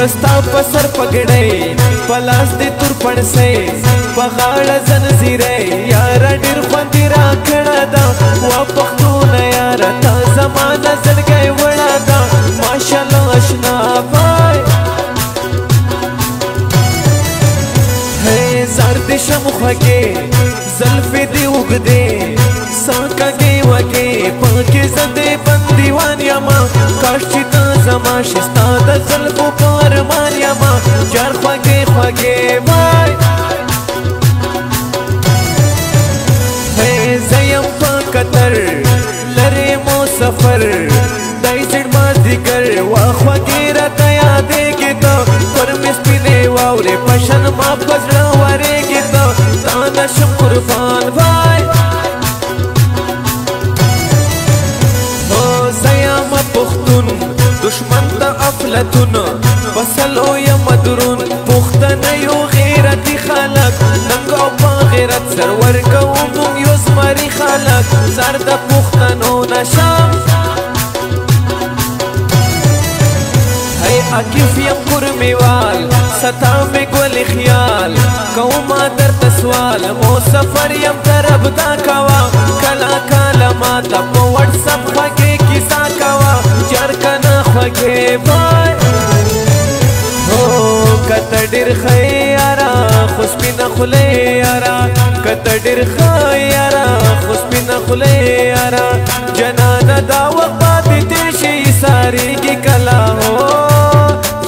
زستا پسر پگڑی پلاس دی تور پڑسے پغاڑ زنزیرے یارا ډیر خوندی را کړه دا وا پختون یارا تا زمانہ زړګی وړه دا ماشاءالله اشنا بای ہے زرد شمخگی زلفی دی اگدی ساکگی وگی پاکی زدی بندیوان یما کاش چی تا زما شستا دا زلفو پارمان یما جار خوگی خوگی بای ہے زیم پا کتر لری مو سفر دائی زڑ ما دیگر واخوگی را تیادے گی تا پرمیس پینے واوری پشن ما پزڑا وارے گی تا تانا شم قربان بھائی زیم پختون دشمن تا افلتون بسلو یا مدرون پختن یو غیرتی خلق ننگو پا غیرت سرور کومون یوز ماری خلق زرد پختنو نشام ہے عکیف یم کرمیوال ستا میں گولی خیال کوما در تسوال مو سفر یم طرف دا کوا کلا کالا ماتا پا وٹسپ خوگے کسا کوا جرکنا خوگے بھائی کتا ڈر خیارا خوشپی نخلے یارا کتا ڈر خیارا خوشپی نخلے یارا جنانا دا وقت تیشی ساری کی کلا ہو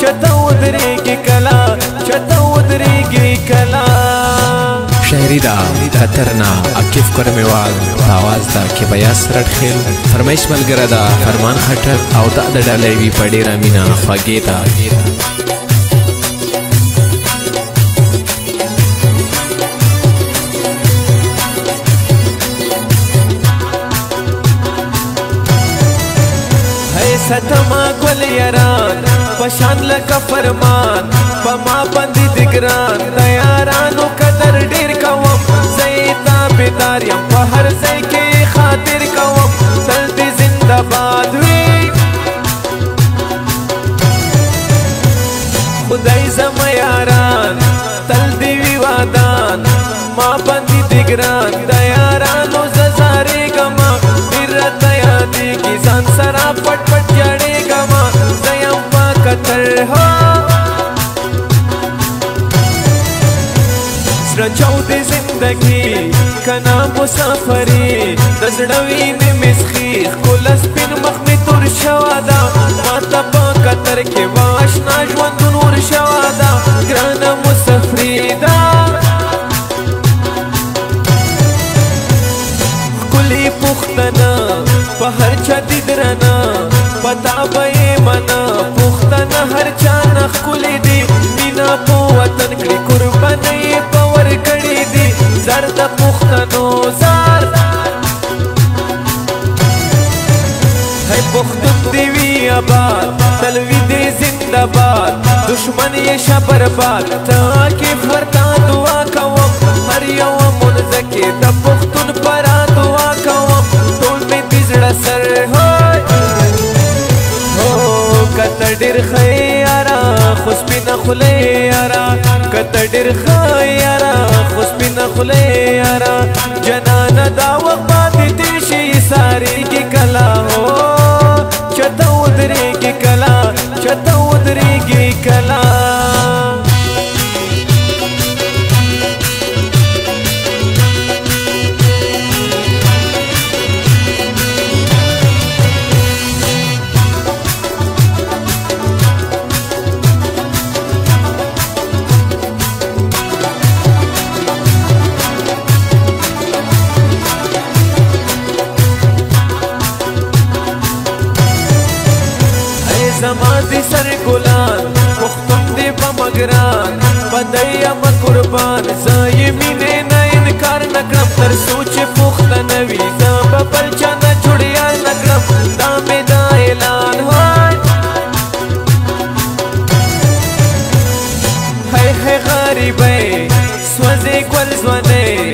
چتا ودریگی کلا چتا ودریگی کلا شاعری دا خطرنا عکیف کرمیوال آواز دا که بیاس رڑخیل فرمایش ملگره دا فرمان خطر او دا دا ڈالیوی پڑی رامینا خواگی دا ستما گل یاران پشان لکا فرمان پما بندی دگران دیارانو قدر ڈیر کوم زیتا بیداریم پہر زی کے خاطر کوم تل دی زندہ باد ہوئی خدای زم یاران تل دی ویوادان ما بندی دگران دیارانو ززاری گما دیرت یادی کی زان سرا پٹ پٹ جڑے گما زیم پا کتر ہو سرچاو دی زندگی کنا مسافری دزڑوی میں مسخیخ کلس پن مخ میں تور شوادا ماتا پا کتر کے واشنا جوان نور شوادا گرانا مسافری دا کلی پختنا پہر چا دیدرنا پتا بے منا پختنا ہر چانخ کلی دی مینا پو وطن کڑی قربانی پور کڑی دی زرد پختنو زار ہے پختن دیوی آباد تلوی دی زندہ باد دشمن یہ شبر باد تاکی فرتا دعا کوم ہر یوم منزکی دا پختن پرا دعا کوم ٹول میں تیزڑا سر ہوئی کتا ڈر خیارا خوشپی نخلے یارا کتا ڈر خیارا خوشپی نخلے یارا جنانا دا وقت تیشی ساری کی کلا ہو چتا ادری کی کلا چتا ادری کی کلا زمان دی سر گلان پختم دی بمگران پدیم قربان زایمین نا انکار نکرم تر سوچ پختنوی زبا پلچا نا چھڑیال نکرم دامی دا اعلان ہوئی ہے غریبے سوزے گل زوانے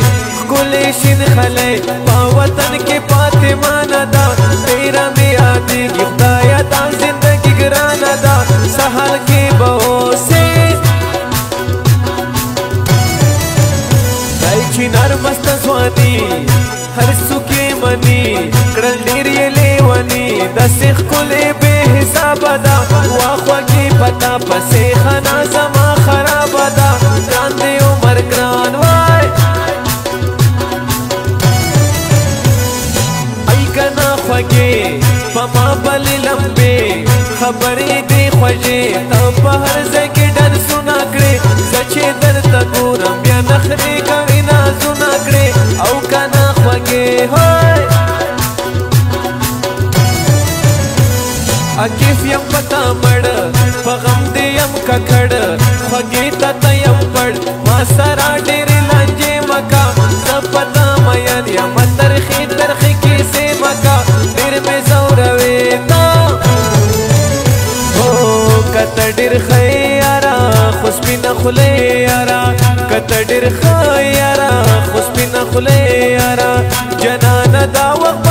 گلی شن خلے پاوطن کے پاتمان دا تیرا میں آدھی گفتایا دا زندگی گرانا دا سہل کے بہو هر څوک مني کړل ډېر یې لیوني داسې ښکلې بې حسابه ده واخوږې پتا پسې خنا زما خرابه ده ګران دی عمر ګران وای ای کنا خوږې په ما بلې لمبې خبرې دې خوږې ته په هر ځای کې ډنسونه کړې زه چې درته ګورم بیا نخرې کوې نازونه کړې او کنا خوږې هوی عکیف یم پتا مړ په غم دې یم ککړ خوږې ته ته یم پړ ما سره ډېرې لانجې مکا زه پتا مین یم ترخې ترخې کیسې مکا ډېر مې ځوروې ته کته ډېر ښه یاره خو سپینه خولې یاره کته ډېر ښه یاره خو سپینه خولې یاره جنانه دا وخت